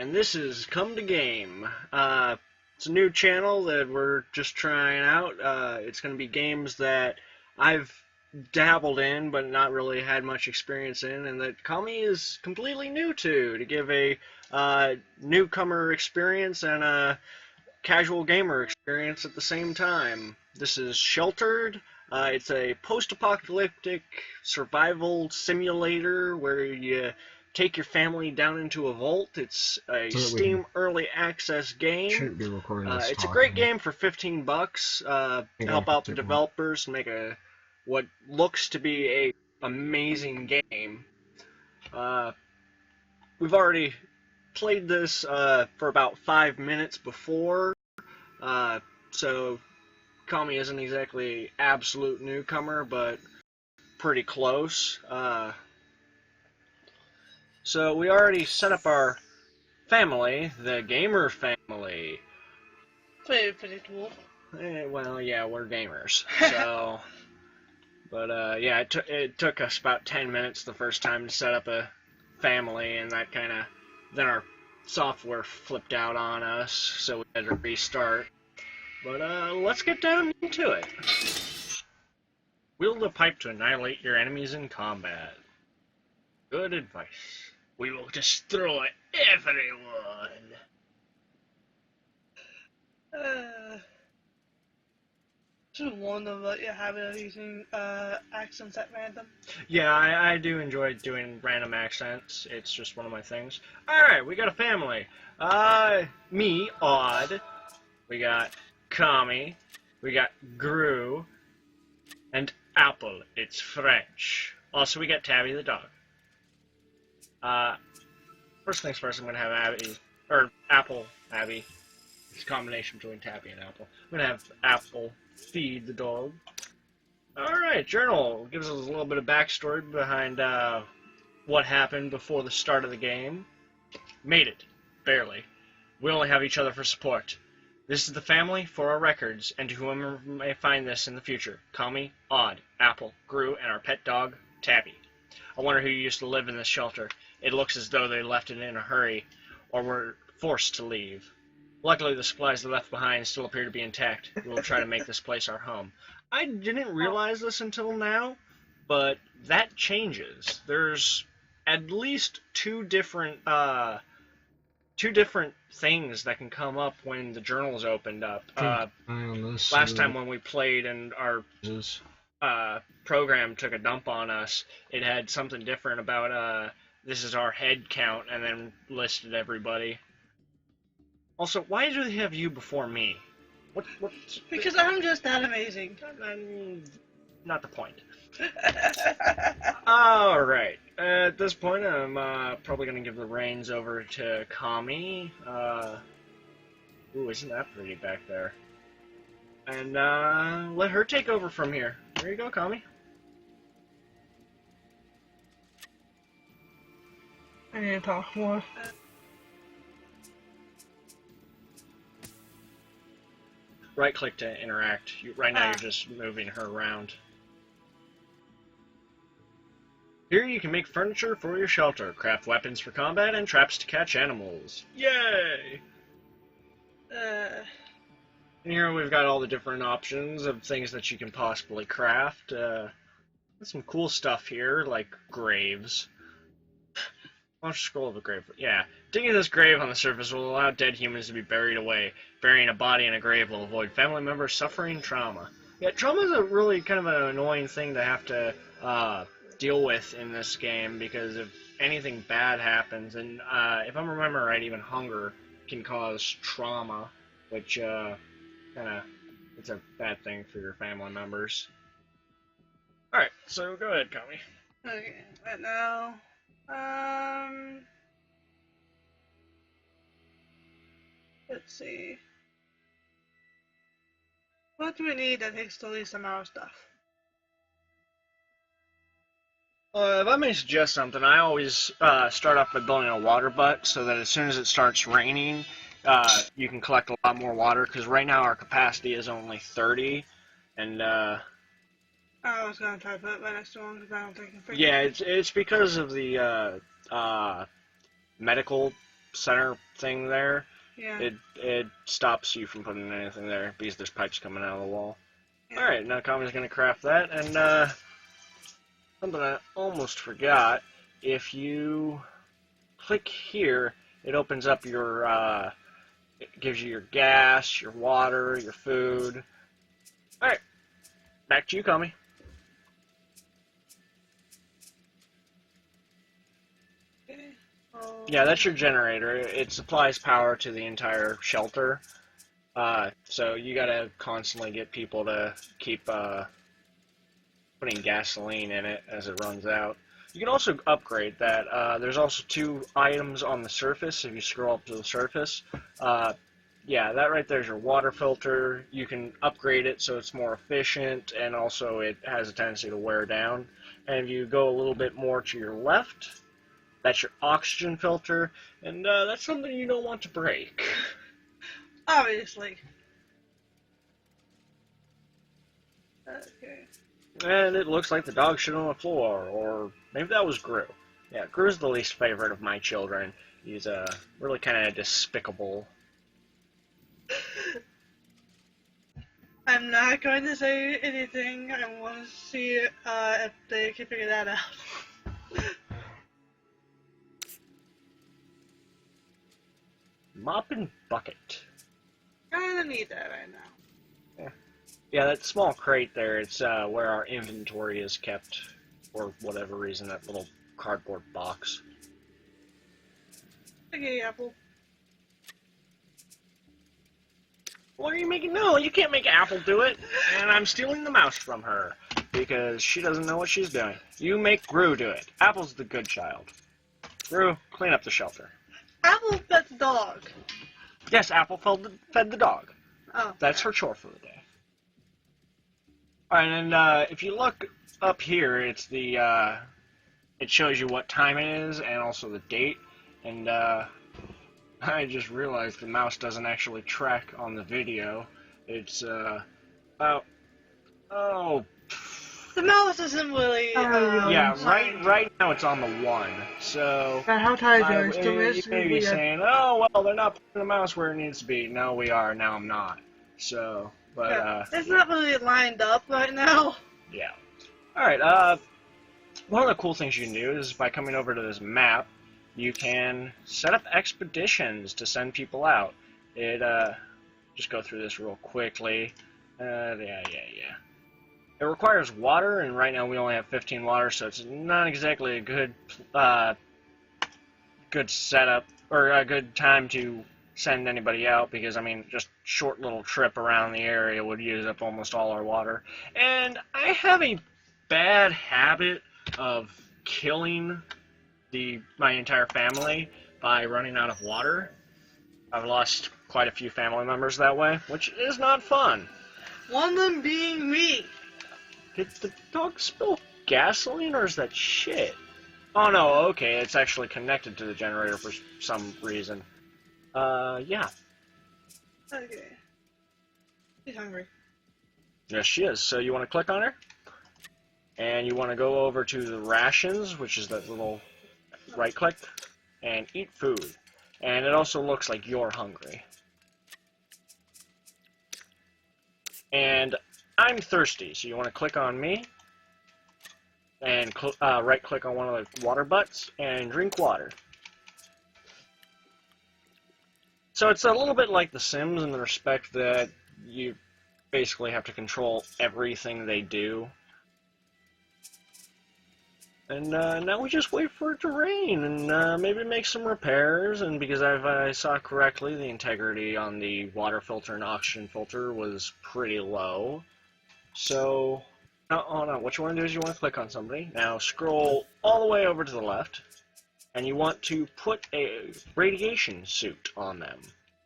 and this is Come to Game. It's a new channel that we're just trying out. It's going to be games that I've dabbled in, but not really had much experience in, and that Comie is completely new to give a newcomer experience and a casual gamer experience at the same time. This is Sheltered. It's a post-apocalyptic survival simulator where you take your family down into a vault. It's a Steam early access game. Shouldn't be recording this It's a great game for $15. Help out the developers and make what looks to be a amazing game. We've already played this for about 5 minutes before, so Comie isn't exactly absolute newcomer, but pretty close. So we already set up our family, the gamer family. Pretty cool. Well, yeah, we're gamers, so. But yeah, it took us about 10 minutes the first time to set up a family, and that then our software flipped out on us, so we had to restart. But let's get down into it. Wield the pipe to annihilate your enemies in combat. Good advice. We will destroy everyone. Just warn them about your habit of using accents at random. Yeah, I do enjoy doing random accents. It's just one of my things. Alright, we got a family. Me, Odd. We got Comie. We got Gru. And Apple. It's French. Also, we got Tabby the dog. First things first, I'm going to have Apple, Abby. It's a combination between Tabby and Apple. I'm going to have Apple feed the dog. Alright, journal gives us a little bit of backstory behind what happened before the start of the game. Made it. Barely. We only have each other for support. This is the family for our records, and to whoever may find this in the future. Comie, Odd, Apple, Gru, and our pet dog, Tabby. I wonder who used to live in this shelter. It looks as though they left it in a hurry, or were forced to leave. Luckily, the supplies they left behind still appear to be intact. We will try to make this place our home. I didn't realize this until now, but that changes. There's at least two different things that can come up when the journal's opened up. Last time when we played and our program took a dump on us, it had something different about this is our head count, and then listed everybody. Also, why do they have you before me? What? Because I'm just that amazing. Not the point. Alright. At this point, I'm probably going to give the reins over to Comie. Ooh, isn't that pretty back there? And let her take over from here. There you go, Comie. I need to talk more. Right-click to interact. Right now, you're just moving her around. Here you can make furniture for your shelter, craft weapons for combat, and traps to catch animals. Yay! And here we've got all the different options of things that you can possibly craft. There's some cool stuff here, like graves. Why don't you scroll to the grave? Yeah. Digging this grave on the surface will allow dead humans to be buried away. Burying a body in a grave will avoid family members suffering trauma. Yeah, trauma is a really kind of an annoying thing to have to deal with in this game, because if anything bad happens, and if I'm remembering right, even hunger can cause trauma, which it's a bad thing for your family members. Alright, so go ahead, Comie. Okay, right now, let's see. What do we need that takes the least amount of stuff? If I may suggest something, I always start off by building a water butt so that as soon as it starts raining, you can collect a lot more water, because right now our capacity is only 30, and I was gonna try to put it right next to one because I don't think I can figure yeah, it's because of the medical center thing there, Yeah. it stops you from putting anything there because there's pipes coming out of the wall. Yeah. Alright, now Comie's gonna craft that, and something I almost forgot, if you click here, it opens up your, it gives you your gas, your water, your food. Alright, back to you, Comie. Okay. Yeah, that's your generator. It supplies power to the entire shelter. So you gotta constantly get people to keep putting gasoline in it as it runs out. You can also upgrade that. There's also 2 items on the surface. If you scroll up to the surface, yeah, that right there is your water filter. You can upgrade it so it's more efficient, and also it has a tendency to wear down. And if you go a little bit more to your left, that's your oxygen filter, and that's something you don't want to break. Obviously. Okay. And it looks like the dog shit on the floor, or maybe that was Gru. Yeah, Gru's the least favorite of my children. He's really kind of despicable. I'm not going to say anything. I want to see if they can figure that out. Mop and bucket. Kinda need that right now. Yeah, that small crate there, it's where our inventory is kept, for whatever reason, that little cardboard box. Okay, Apple. What are you making? No, you can't make Apple do it. And I'm stealing the mouse from her, because she doesn't know what she's doing. You make Gru do it. Apple's the good child. Gru, clean up the shelter. Apple fed the dog. Yes, Apple fed the dog. Oh. That's her chore for the day. Alright, and if you look up here, it's the, it shows you what time it is, and also the date, and, I just realized the mouse doesn't actually track on the video. It's, about, oh... The mouse isn't really, yeah, right now it's on the 1, so... How tired you may be saying, oh, well, they're not putting the mouse where it needs to be. No, we are. Now I'm not. So, but, yeah, it's not really lined up right now. Yeah. Alright, one of the cool things you can do is by coming over to this map, you can set up expeditions to send people out. It, just go through this real quickly. Yeah. It requires water, and right now we only have 15 water, so it's not exactly a good, good setup, or a good time to send anybody out, because, I mean, just short little trip around the area would use up almost all our water. And I have a bad habit of killing my entire family by running out of water. I've lost quite a few family members that way, which is not fun. One of them being me. Did the dog spill gasoline, or is that shit? Oh no, okay, it's actually connected to the generator for some reason. Yeah. Okay. She's hungry. Yes, she is. So you want to click on her, and you want to go over to the rations, which is that little right click, and eat food. And it also looks like you're hungry. And I'm thirsty, so you want to click on me, and right click on one of the water butts, and drink water. So it's a little bit like The Sims in the respect that you basically have to control everything they do. And now we just wait for it to rain, and maybe make some repairs, and because if I saw correctly, the integrity on the water filter and oxygen filter was pretty low. So, oh no, what you want to do is you want to click on somebody. Now scroll all the way over to the left, and you want to put a radiation suit on them,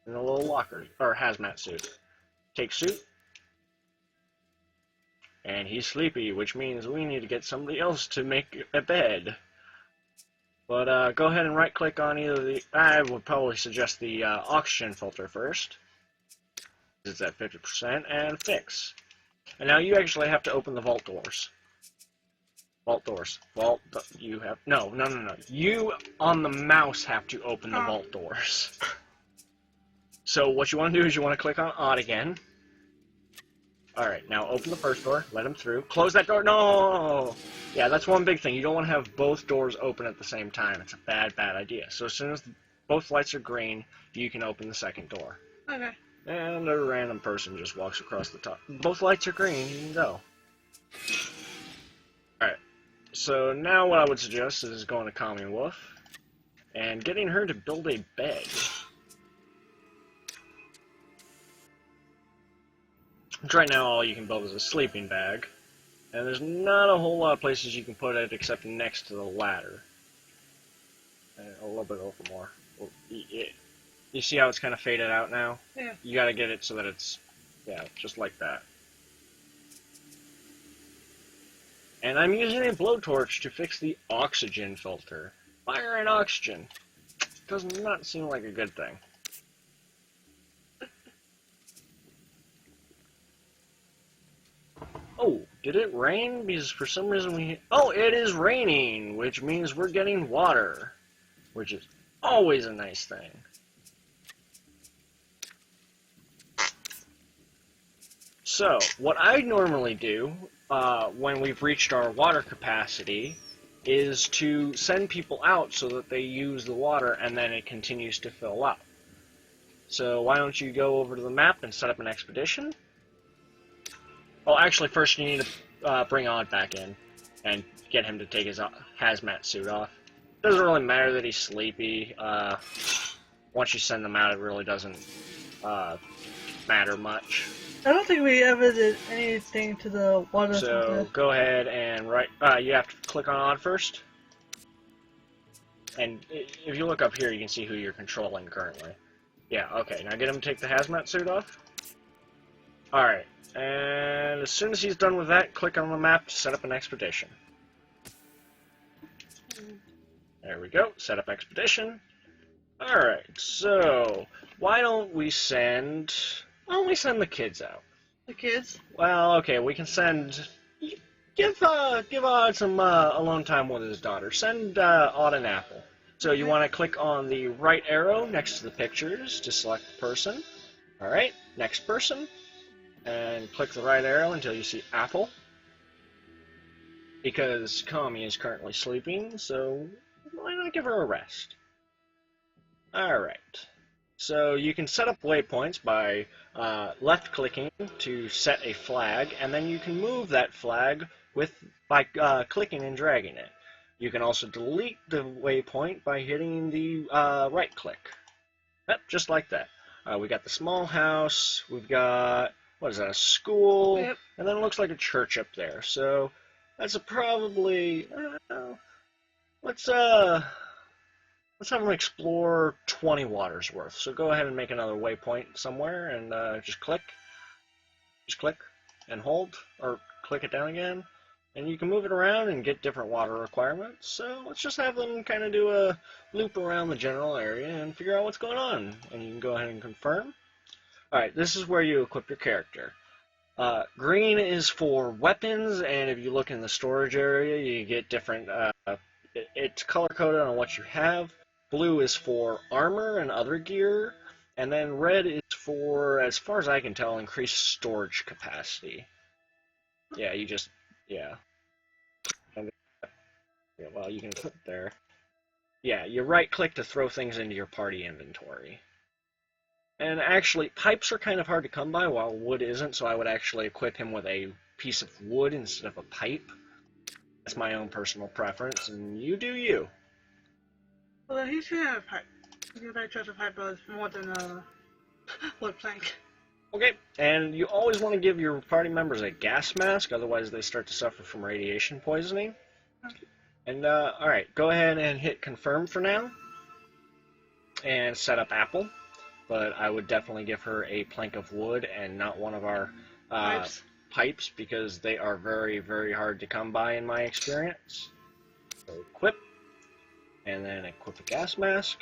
in a little locker, or hazmat suit. Take suit. And he's sleepy, which means we need to get somebody else to make a bed. But go ahead and right-click on either the... I would probably suggest the oxygen filter first. It's at 50%, and fix. And now you actually have to open the vault doors. Vault doors. Vault. You have no. You on the mouse have to open the vault doors. So what you want to do is you want to click on odd again. All right. Now open the first door. Let him through. Close that door. No. Yeah, that's one big thing. You don't want to have both doors open at the same time. It's a bad idea. So as soon as both lights are green, you can open the second door. Okay. And a random person just walks across the top. Both lights are green. You can go. All right. So now what I would suggest is going to Comie Wolf and getting her to build a bed. Which right now all you can build is a sleeping bag. And there's not a whole lot of places you can put it except next to the ladder. And a little bit over more. You see how it's kind of faded out now? Yeah. You gotta get it so that it's, yeah, just like that. And I'm using a blowtorch to fix the oxygen filter. Fire and oxygen. Does not seem like a good thing. Oh, did it rain? Because for some reason we... Oh, it is raining, which means we're getting water. Which is always a nice thing. So, what I normally do when we've reached our water capacity is to send people out so that they use the water and then it continues to fill up. So why don't you go over to the map and set up an expedition? Well, actually, first you need to bring Odd back in and get him to take his hazmat suit off. Doesn't really matter that he's sleepy. Once you send them out, it really doesn't matter much. I don't think we ever did anything to the water filter. So go ahead and you have to click on Odd first. And if you look up here, you can see who you're controlling currently. Yeah, okay. Now get him to take the hazmat suit off. Alright. And as soon as he's done with that, click on the map to set up an expedition. There we go. Set up expedition. Alright, so why don't we send... Why don't we send the kids out? The kids? Well, okay, we can send... Give Odd some alone time with his daughter. Send Odd an apple. So you want to click on the right arrow next to the pictures to select the person. Alright, next person. And click the right arrow until you see apple. Because Comie is currently sleeping, so why not give her a rest? Alright. So you can set up waypoints by left-clicking to set a flag, and then you can move that flag by clicking and dragging it. You can also delete the waypoint by hitting the right-click. Yep, just like that. We got the small house, we've got, what is that, a school, yep. And then it looks like a church up there. So that's probably, let's have them explore 20 waters worth. So go ahead and make another waypoint somewhere and just click. Just click and hold, or click it down again. And you can move it around and get different water requirements. So let's just have them kind of do a loop around the general area and figure out what's going on. And you can go ahead and confirm. Alright, this is where you equip your character. Green is for weapons, and if you look in the storage area, you get different... it's color-coded on what you have. Blue is for armor and other gear, and then red is for, as far as I can tell, increased storage capacity. Yeah, yeah. And, yeah, well, you can put it there. Yeah, you right-click to throw things into your party inventory. And actually, pipes are kind of hard to come by, while wood isn't, so I would actually equip him with a piece of wood instead of a pipe. That's my own personal preference, and you do you. Well, then he should have a pipe. Because I trust a pipe more than a wood plank. Okay, and you always want to give your party members a gas mask, otherwise they start to suffer from radiation poisoning. Okay. And, alright, go ahead and hit confirm for now. And set up Apple. But I would definitely give her a plank of wood and not one of our pipes, because they are very, very hard to come by in my experience. So equip, and then equip a gas mask.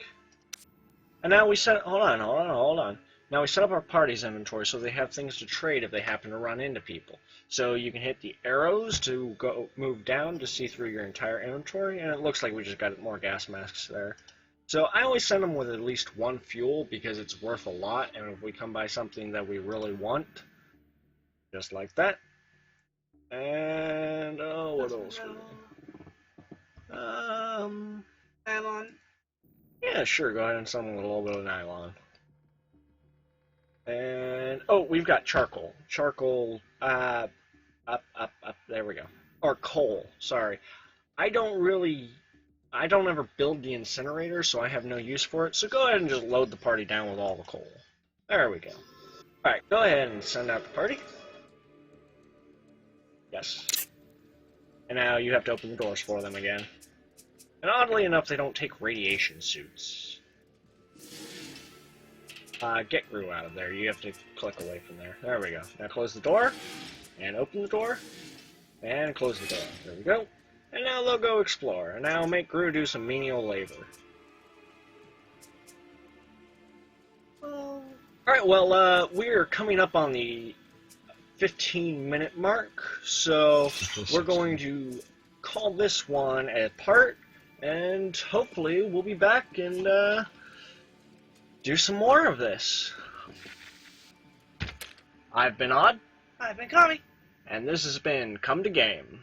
And now we set, hold on. Now we set up our party's inventory so they have things to trade if they happen to run into people. So you can hit the arrows to go move down to see through your entire inventory, and it looks like we just got more gas masks there. So I always send them with at least one fuel because it's worth a lot, and if we come by something that we really want, just like that. And oh, what else? Nylon. Yeah, sure. Go ahead and send them with a little bit of nylon. And oh, we've got charcoal. Charcoal. Up. There we go. Or coal. Sorry. I don't ever build the incinerator, so I have no use for it. So go ahead and just load the party down with all the coal. There we go. Alright, go ahead and send out the party. Yes. And now you have to open the doors for them again. And oddly enough, they don't take radiation suits. Get Gru out of there. You have to click away from there. There we go. Now close the door. And open the door. And close the door. There we go. And now they'll go explore. And now make Gru do some menial labor. Oh. Alright, well, we're coming up on the 15-minute mark. So we're going to call this one a part. And hopefully we'll be back and do some more of this. I've been Odd. I've been Comie. And this has been Come to Game.